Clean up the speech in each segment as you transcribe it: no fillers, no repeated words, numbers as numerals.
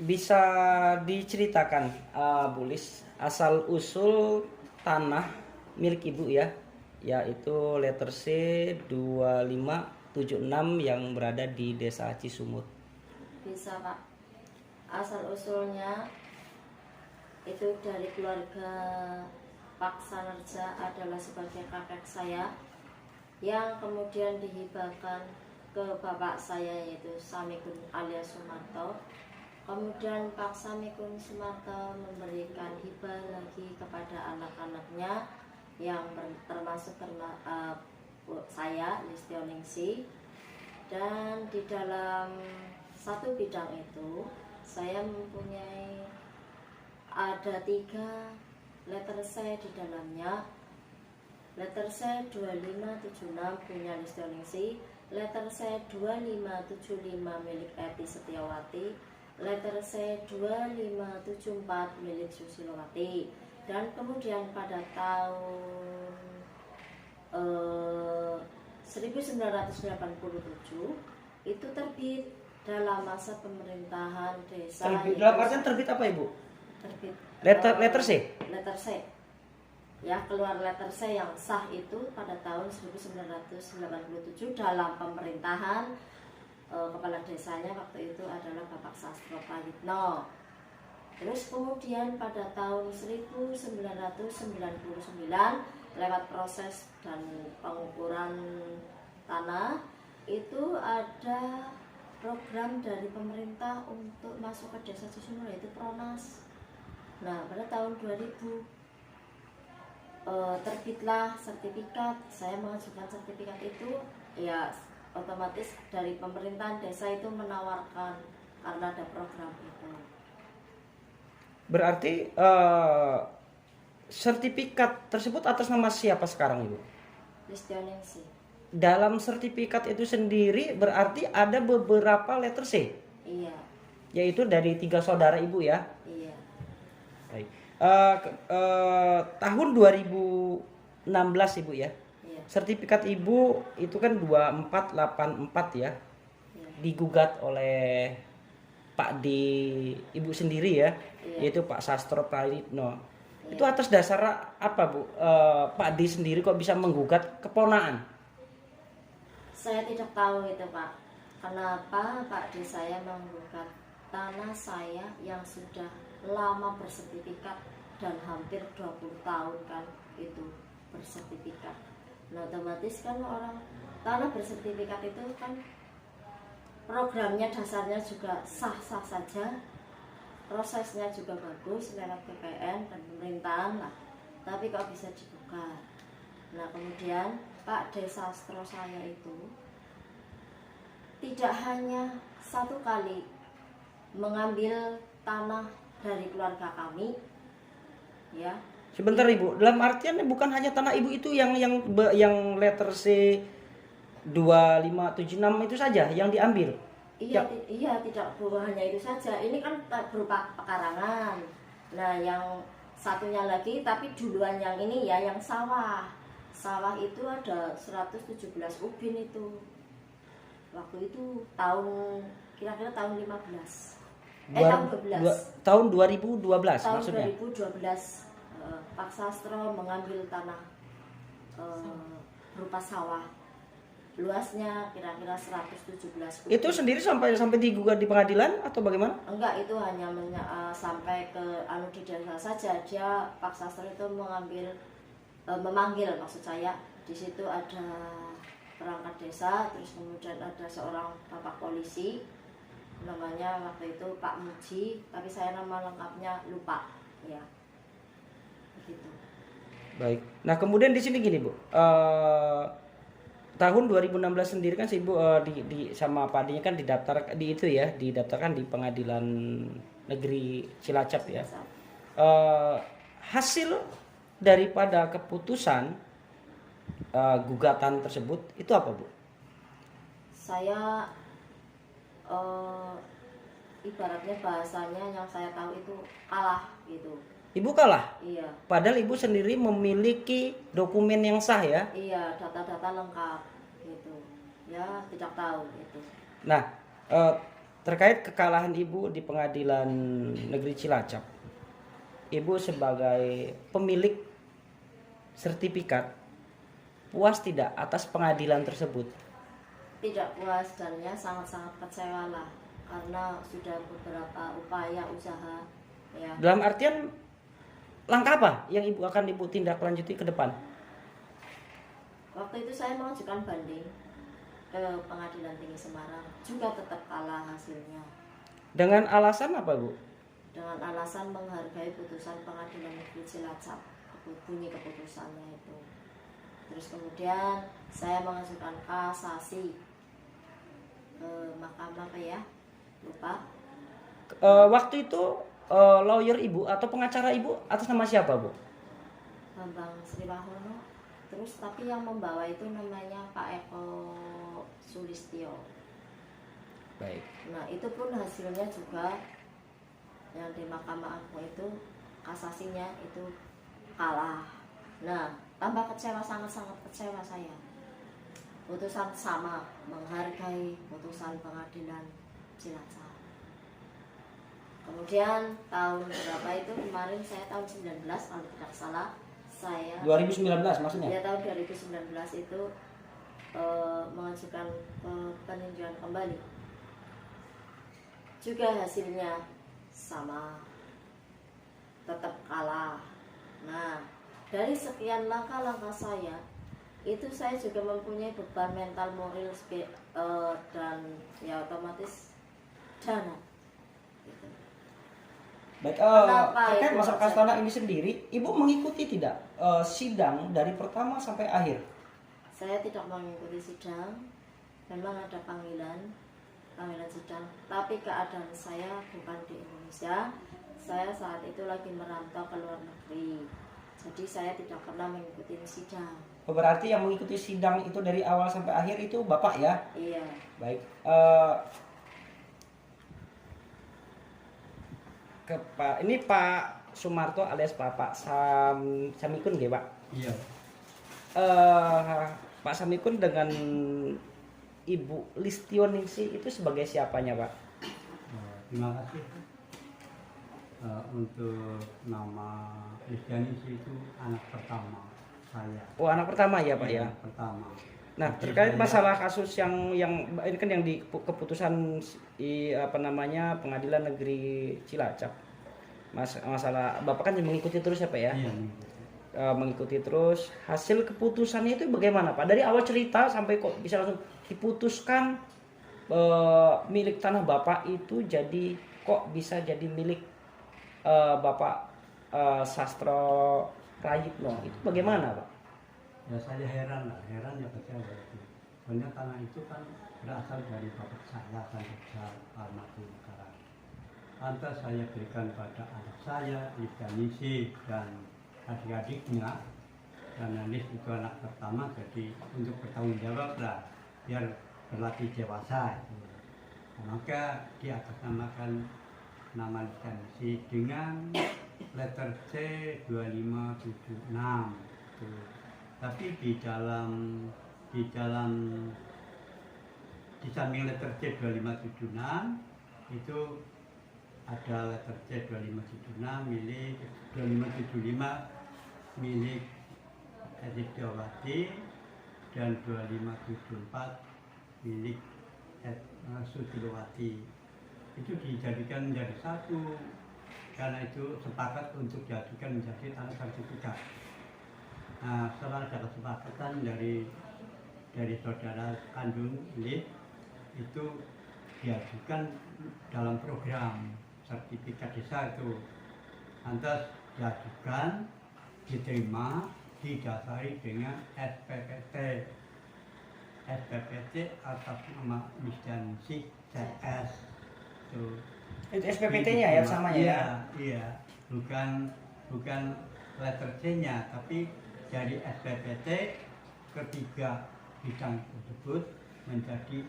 Bisa diceritakan, Bu Lis, asal usul tanah milik Ibu ya, yaitu letter C 2576 yang berada di Desa Cisumut. Bisa Pak. Asal usulnya itu dari keluarga Pak Sanerja, adalah sebagai kakek saya yang kemudian dihibahkan ke bapak saya, yaitu Samikun alias Sumarto. Kemudian Pak Samikun Sumarto memberikan hibah lagi kepada anak-anaknya yang termasuk saya, Listioningsi. Dan di dalam satu bidang itu saya mempunyai ada 3 letter C di dalamnya. Letter C 2576 punya Listioningsi, letter C 2575 milik Eti Setiawati, letter C 2574 milik Susilowati. Dan kemudian pada tahun 1987 itu terbit dalam masa pemerintahan desa. Terbit dalam artian terbit apa Ibu? Terbit Letter C. Letter C. Ya, keluar letter C yang sah itu pada tahun 1987 dalam pemerintahan kepala desanya waktu itu adalah Bapak Sastro Prayitno. Terus kemudian pada tahun 1999 lewat proses dan pengukuran tanah itu ada program dari pemerintah untuk masuk ke desa Cisumut, yaitu Pronas. Nah, pada tahun 2000 terbitlah sertifikat. Saya mengajukan sertifikat itu, ya otomatis dari pemerintahan desa itu menawarkan karena ada program itu. Berarti sertifikat tersebut atas nama siapa sekarang Ibu? Listioningsi. Dalam sertifikat itu sendiri berarti ada beberapa letter C. Iya. Yaitu dari 3 saudara Ibu ya. Iya. Baik. Tahun 2016 Ibu ya. Iya. Sertifikat Ibu itu kan 2484 ya. Iya. Digugat oleh Pak di Ibu sendiri ya. Iya. Yaitu Pak Sastro Prayitno. Iya. Itu atas dasar apa Bu? Pak di sendiri kok bisa menggugat keponaan? Saya tidak tahu itu Pak. Kenapa Pak D saya menggugat tanah saya yang sudah lama bersertifikat dan hampir 20 tahun kan itu bersertifikat. Nah, otomatis kan orang tanah bersertifikat itu kan programnya dasarnya juga sah-sah saja, prosesnya juga bagus lewat BPN dan pemerintahan lah, tapi kok bisa digugat. Nah, kemudian Pak D Sastro saya itu tidak hanya satu kali mengambil tanah dari keluarga kami, ya. Sebentar Ibu, dalam artian bukan hanya tanah Ibu itu yang letter C 2576 itu saja yang diambil. Iya, iya, tidak hanya itu saja. Ini kan berupa pekarangan. Nah, yang satunya lagi, tapi duluan yang ini ya, yang sawah. Sawah itu ada 117 ubin itu. Waktu itu kira-kira tahun 15. Tahun 12. Tahun 2012 Tahun maksudnya. 2012 Pak Sastro mengambil tanah berupa sawah. Luasnya kira-kira 117 ubin. Itu sendiri sampai digugat di pengadilan atau bagaimana? Enggak, itu hanya sampai ke di desa saja. Dia Pak Sastro itu memanggil maksud saya. Di situ ada perangkat desa, terus kemudian ada seorang bapak polisi, namanya waktu itu Pak Muji, tapi saya nama lengkapnya lupa, ya. Begitu. Baik. Nah kemudian di sini gini Bu, tahun 2016 sendiri kan si Ibu di sama Pak Adinya kan didaftarkan di Pengadilan Negeri Cilacap ya. Hasil daripada keputusan gugatan tersebut itu apa Bu? Saya ibaratnya bahasanya yang saya tahu itu kalah gitu. Ibu kalah? Iya. Padahal Ibu sendiri memiliki dokumen yang sah ya? Iya, data-data lengkap gitu. Ya, tidak tahu itu. Nah, Terkait kekalahan Ibu di Pengadilan Negeri Cilacap, Ibu sebagai pemilik sertifikat puas tidak atas pengadilan tersebut? Tidak puas dan ya sangat-sangat kecewa lah, karena sudah beberapa upaya usaha ya. Dalam artian langkah apa yang Ibu akan Ibu tindak lanjuti ke depan? Waktu itu saya mengajukan banding ke Pengadilan Tinggi Semarang, juga tetap kalah hasilnya. Dengan alasan apa, Bu? Dengan alasan menghargai putusan Pengadilan Negeri Cilacap, bunyi keputusannya itu. Terus kemudian saya mengajukan kasasi ke mahkamah apa ya? Lupa. Waktu itu lawyer Ibu atau pengacara Ibu atas nama siapa, Bu? Bambang Sriwahono. Terus tapi yang membawa itu namanya Pak Eko Sulistyo. Baik. Nah itu pun hasilnya juga yang di Mahkamah Agung itu kasasinya itu kalah. Nah tambah kecewa, sangat-sangat kecewa saya. Putusan sama, menghargai putusan Pengadilan Cilacap. Kemudian tahun berapa itu kemarin, saya tahun 19 kalau tidak salah, saya 2019 maksudnya? ya tahun 2019 itu mengajukan peninjauan kembali. Juga hasilnya sama, tetap kalah. Nah, dari sekian langkah-langkah saya, itu saya juga mempunyai beban mental, moral, dan ya otomatis dana. Gitu. Baik, Kenapa terkait itu masalah terjadi? Kastana ini sendiri, Ibu mengikuti tidak sidang dari pertama sampai akhir? Saya tidak mengikuti sidang, memang ada panggilan sidang, tapi keadaan saya bukan di Indonesia. Saya saat itu lagi merantau ke luar negeri, jadi saya tidak pernah mengikuti sidang. Berarti yang mengikuti sidang itu dari awal sampai akhir itu Bapak ya? Iya. Baik. Ini Pak Sumarto alias Bapak Samikun nggih, Pak? Iya. Pak Samikun dengan Ibu Listioningsi itu sebagai siapanya, Pak? Terima kasih. Untuk nama Listioningsi itu anak pertama saya. Oh, anak pertama ya, Pak ya? Anak pertama. Nah, Jadi terkait saya- masalah kasus yang ini kan yang di keputusan Pengadilan Negeri Cilacap. Masalah Bapak kan mengikuti terus ya, Pak ya? Iya, mengikuti. Mengikuti terus, hasil keputusannya itu bagaimana, Pak? Dari awal cerita sampai kok bisa langsung diputuskan milik tanah Bapak itu jadi kok bisa jadi milik Bapak Sastro Prayitno, itu bagaimana, Pak? Ya saya heran ya kecewa itu. Soalnya tanah itu kan berasal dari bapak saya kan besar almarhum sekarang. Lantas saya berikan pada anak saya, Listioningsi dan adik-adiknya, karena Lis itu anak pertama, jadi untuk bertanggung jawab lah, biar berlatih dewasa. Nah, maka diatasnamakan nama Listioningsi dengan letter C 2576. Tapi di samping letter C 2576 itu ada letter C 2576 milik 2575 milik Edidiawati dan 2574 milik Sutilowati. Itu dijadikan menjadi satu, karena itu sepakat untuk dijadikan menjadi tanah sertifikat. Nah, setelah ada kesepakatan dari saudara kandung Lis, itu diajukan dalam program sertifikat desa itu. Lantas diajukan, diterima, didasari dengan SPPT. SPPT atas nama Listioningsi CS. Itu SPPT-nya ya samanya ya? Iya, bukan letter C-nya, tapi dari SPPT ketiga bidang tersebut menjadi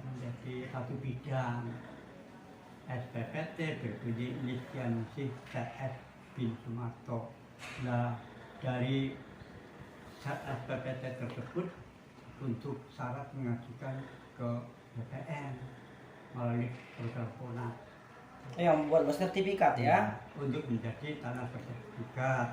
menjadi satu bidang. SPPT berbunyi Listioningsi CS bin Sumarto. Nah, dari SPPT tersebut untuk syarat mengajukan ke BPN melalui program PONAS. Yang buat sertifikat ya. Untuk menjadi tanah bersertifikat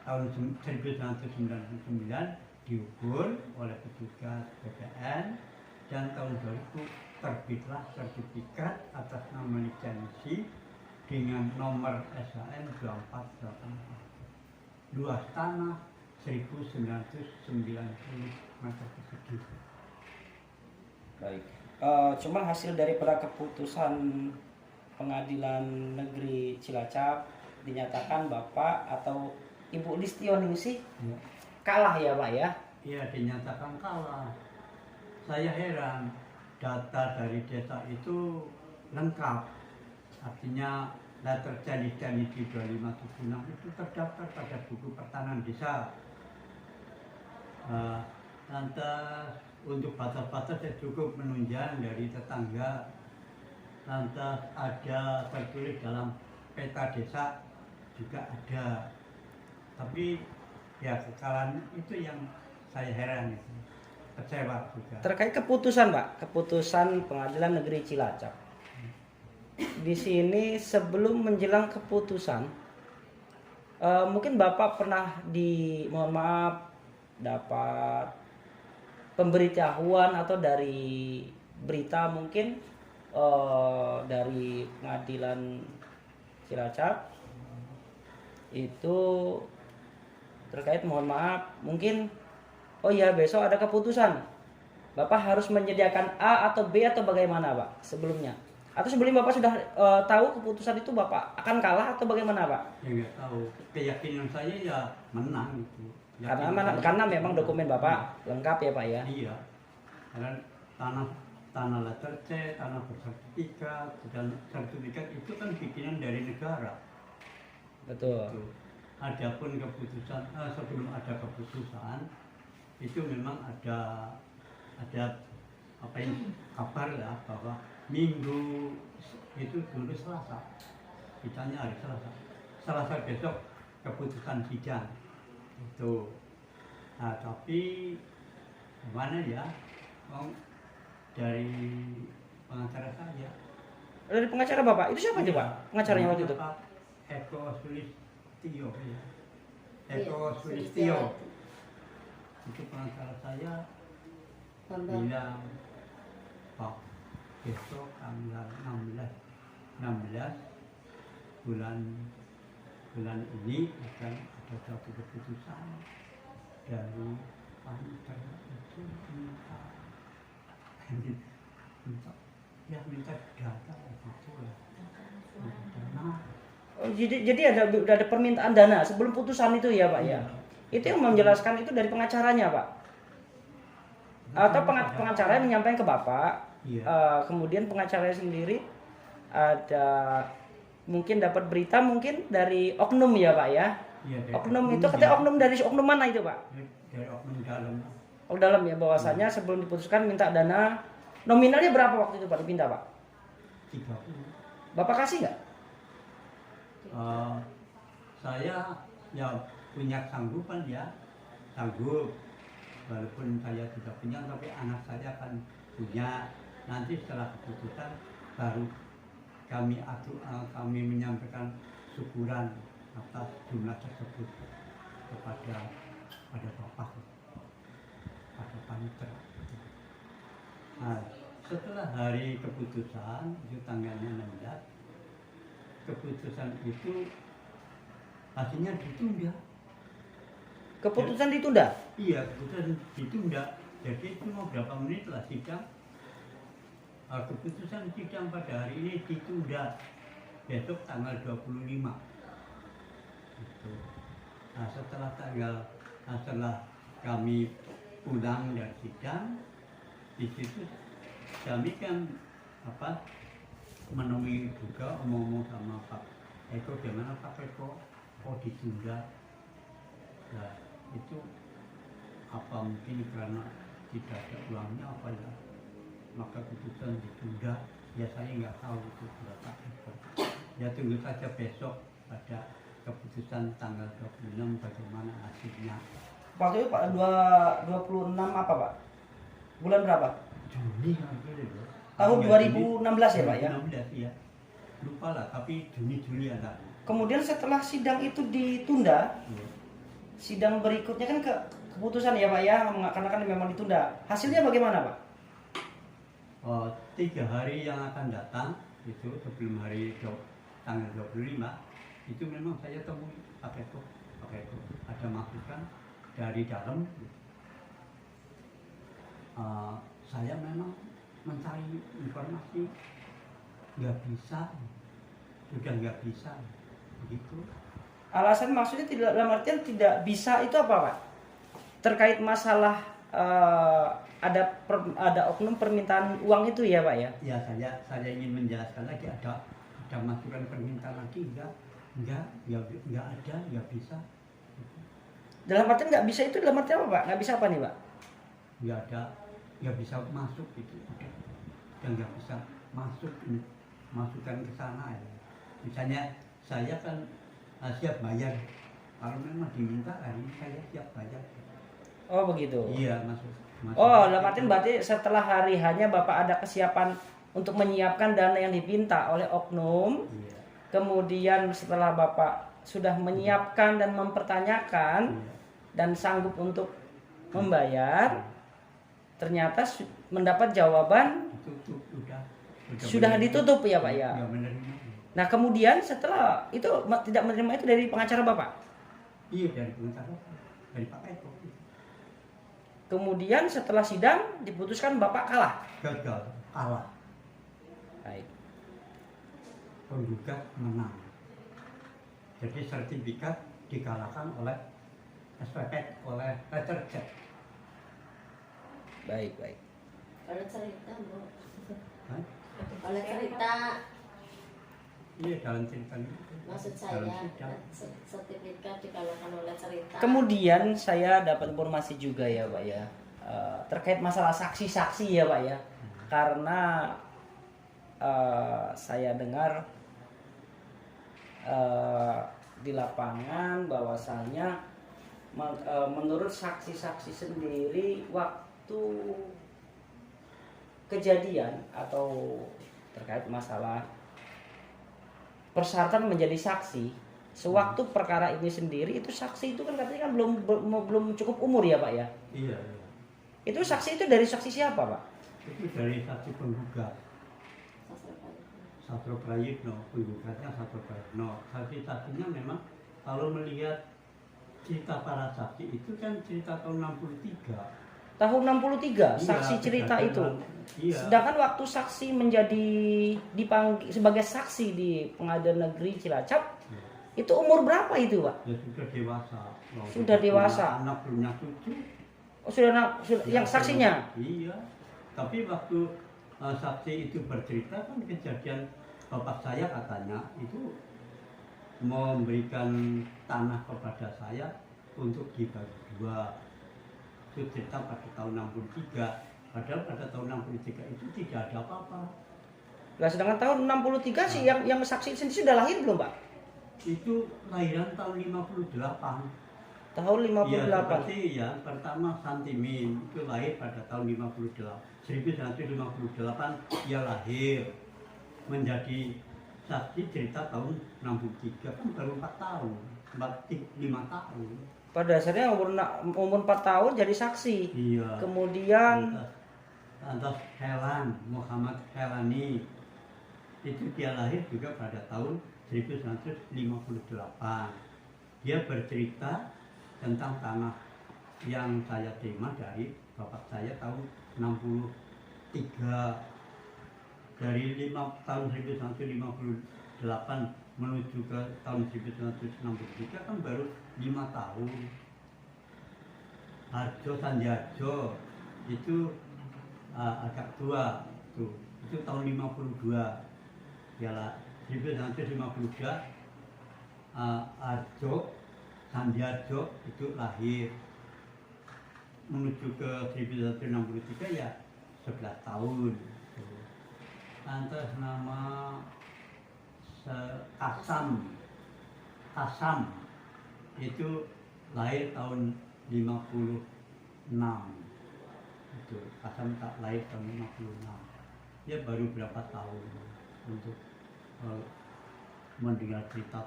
tahun 1999 diukur oleh petugas BPN dan tahun 2000 terbitlah sertifikat atas nama lisensi dengan nomor SHN 2484. Luas tanah 1990 meter persegi. Baik. Cuma hasil daripada keputusan Pengadilan Negeri Cilacap dinyatakan Bapak atau Ibu Listioningsi Ya. kalah ya Pak ya? Iya, dinyatakan kalah. Saya heran, data dari desa itu lengkap. Artinya letter candi-candi di 2576 itu terdaftar pada buku pertanahan desa. Lantas untuk batas-batas saya cukup menunjang dari tetangga. Lantas ada tertulis dalam peta desa juga ada. Tapi ya kekalahan itu yang saya heran itu. Kecewa juga. Terkait keputusan Pak, keputusan Pengadilan Negeri Cilacap. Di sini sebelum menjelang keputusan, mungkin Bapak pernah mohon maaf dapat pemberitahuan atau dari berita mungkin dari Pengadilan Cilacap itu terkait mohon maaf mungkin oh ya besok ada keputusan Bapak harus menyediakan A atau B atau bagaimana Pak sebelumnya atau sebelum Bapak sudah tahu keputusan itu Bapak akan kalah atau bagaimana Pak? Ya nggak tahu, keyakinan saya ya menang itu. Karena memang dokumen Bapak lengkap ya Pak ya? Iya, karena tanah letter C, tanah bersertifikat, dan sertifikat itu kan bikinan dari negara. Betul. Gitu. Adapun keputusan sebelum ada keputusan itu memang ada apa ini kabar ya bahwa minggu itu dulu Selasa, kitanya hari Selasa besok keputusan sidang itu. Nah tapi gimana ya, dari pengacara saya. Dari pengacara Bapak itu siapa itu Pak? Pengacaranya waktu itu? Pak Eko Sulistyo ya. Iya, Eko Sulistyo. Itu pengacara saya bilang Pak besok tanggal 16 bulan ini akan ada satu keputusan dari paniter itu minta data gitu ya. Oh, jadi udah ada permintaan dana sebelum putusan itu ya Pak ya? Itu yang menjelaskan itu dari pengacaranya Pak? Atau pengacara yang menyampaikan ke Bapak? Iya. Kemudian pengacaranya sendiri ada mungkin dapat berita mungkin dari oknum ya Pak ya? Iya, Oknum itu katanya oknum dari oknum mana itu Pak? dari oknum dalam. Oh dalam ya bahwasanya sebelum diputuskan minta dana nominalnya berapa waktu itu Pak dipinta Pak? 30. Bapak kasih nggak? Saya ya punya sanggupan ya, sanggup. Walaupun saya tidak punya, tapi anak saya kan punya. Nanti setelah keputusan baru kami menyampaikan syukuran atas jumlah tersebut kepada Bapak, pada panitia. Nah, setelah hari keputusan itu tanggalnya 16, keputusan itu hasilnya ditunda. Keputusan ditunda? Iya, keputusan ditunda. Jadi itu mau berapa menit lah sidang. Keputusan sidang pada hari ini ditunda. Besok tanggal 25. Gitu. Nah, setelah kami pulang dari sidang, di situ kami kan menemui juga omong-omong sama Pak Eko, gimana Pak Eko, ditunda. Nah, itu apa mungkin karena tidak ada uangnya apa ya, maka keputusan ditunda. Ya saya nggak tahu itu berapa Eko. Ya tunggu saja besok pada keputusan tanggal 26 bagaimana hasilnya. Waktu itu Pak 26 apa Pak? Bulan berapa? Juni hampir itu. Tahun Enggak, 2016 ya Pak ya? 2016 ya. Lupa lah, tapi Juni ada. Kemudian setelah sidang itu ditunda, Iya. sidang berikutnya kan keputusan ya Pak ya, karena kan memang ditunda. Hasilnya bagaimana Pak? 3 hari yang akan datang itu sebelum tanggal 25 itu memang saya temui pakai itu ada masukan dari dalam. Saya memang mencari informasi nggak bisa, sudah nggak bisa begitu. Alasan maksudnya tidak, dalam artian tidak bisa itu apa Pak? Terkait masalah ada oknum permintaan uang itu ya Pak ya? Ya saya ingin menjelaskan lagi, ada masukan permintaan lagi nggak ada, nggak bisa. Dalam artian nggak bisa itu dalam artian apa Pak? Nggak bisa apa nih Pak? Nggak ada, nggak bisa masuk gitu, dan nggak bisa masukkan ke sana ya. Misalnya saya kan siap bayar, kalau memang diminta hari ini saya siap bayar. Oh begitu. Iya, masuk. Oh, dalam artian berarti setelah hari hanya Bapak ada kesiapan untuk menyiapkan dana yang dipinta oleh oknum. Iya. Kemudian setelah Bapak sudah menyiapkan dan mempertanyakan Iya. dan sanggup untuk membayar, ternyata mendapat jawaban Tutup, sudah menerima. ditutup ya Pak ya. Nggak menerima. Nah kemudian setelah itu tidak menerima itu dari pengacara Bapak. Iya, dari pengacara, dari Pak Eko. Kemudian setelah sidang diputuskan Bapak kalah. Gagal, kalah, Baik. penggugat menang. Jadi sertifikat dikalahkan oleh SPP, oleh letter C. Baik, baik. Kalau cerita Bu, Hah? kalau cerita Iya, dalam cerita itu. maksud Dalam saya sidang. sertifikat dikalahkan oleh cerita. Kemudian saya dapat informasi juga ya Pak ya, terkait masalah saksi-saksi ya Pak ya, karena saya dengar di lapangan bahwasanya menurut saksi-saksi sendiri waktu kejadian atau terkait masalah persyaratan menjadi saksi sewaktu perkara ini sendiri, itu saksi itu kan katanya kan belum cukup umur ya Pak ya. Iya, iya. Itu saksi itu dari saksi siapa Pak? Itu dari saksi penggugat. Satro Prayitno, penggugatnya Satro Prayitno. Saksi-saksinya memang kalau melihat cerita para saksi itu kan cerita tahun 63. Tahun 63 Iya, saksi cerita kejadian. itu. Iya. Sedangkan waktu saksi menjadi dipanggil sebagai saksi di Pengadilan Negeri Cilacap, Iya. itu umur berapa itu Pak? Ya sudah dewasa. Sudah dewasa. Punya anak, punya cucu. Oh, sudah yang Ya, saksinya. Iya. Tapi waktu saksi itu bercerita kan kejadian bapak saya katanya itu memberikan tanah kepada saya untuk dibagi dua. Itu cerita pada tahun 63. Padahal pada tahun 63 itu tidak ada apa-apa. Nah, sedangkan tahun 63 sih yang saksi sendiri sudah lahir belum Pak? Itu lahiran tahun 58. Tahun Iya, 58. seperti ya pertama Santimin itu lahir pada tahun 58. 1958 dia lahir menjadi saksi cerita tahun 63, kan baru 4 tahun, 5 tahun. Pada dasarnya umur 4 tahun jadi saksi. Iya. Kemudian Lantas Helan, Muhammad Helani itu dia lahir juga pada tahun 1958. Dia bercerita tentang tanah yang saya terima dari bapak saya tahun 63. Dari tahun 1958 menuju ke tahun 1963 kan baru 5 tahun. Harjo Sandiarjo itu agak tua tuh. Itu tahun 52. Yalah, 1952 Harjo Sandiarjo itu lahir. Menuju ke 1963 ya 11 tahun. Lantas nama Kasam itu lahir tahun 56. itu Kasam tak lahir tahun 56. Ya baru berapa tahun untuk mendengar cerita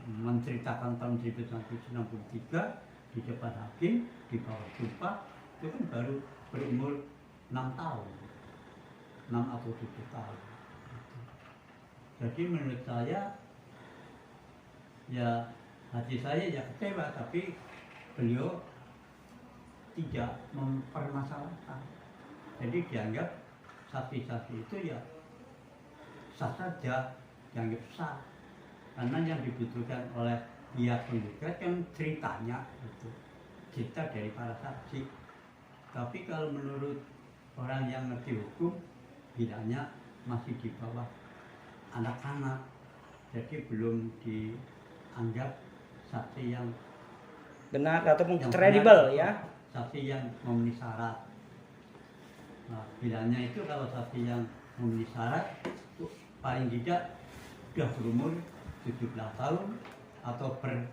menceritakan tahun 1963 di depan hakim di bawah sumpah, itu kan baru berumur 6 tahun, 6 atau 7 tahun. Jadi menurut saya ya hati saya ya kecewa, tapi beliau tidak mempermasalahkan. Jadi dianggap saksi-saksi itu ya sah saja, dianggap sah, karena yang dibutuhkan oleh pihak penggugat yang ceritanya itu cerita dari para saksi. Tapi kalau menurut orang yang ngerti hukum, bilangnya masih di bawah anak-anak, jadi belum dianggap saksi yang benar atau yang kredibel benar, ya. saksi yang memenuhi syarat. Nah, bilangnya itu kalau saksi yang memenuhi syarat itu paling tidak sudah berumur 17 tahun atau ber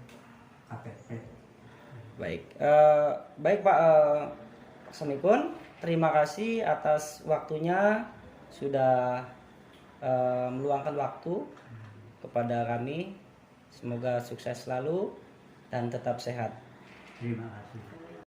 KTP. Baik, baik Pak Semikun, terima kasih atas waktunya sudah meluangkan waktu kepada kami. Semoga sukses selalu dan tetap sehat. Terima kasih.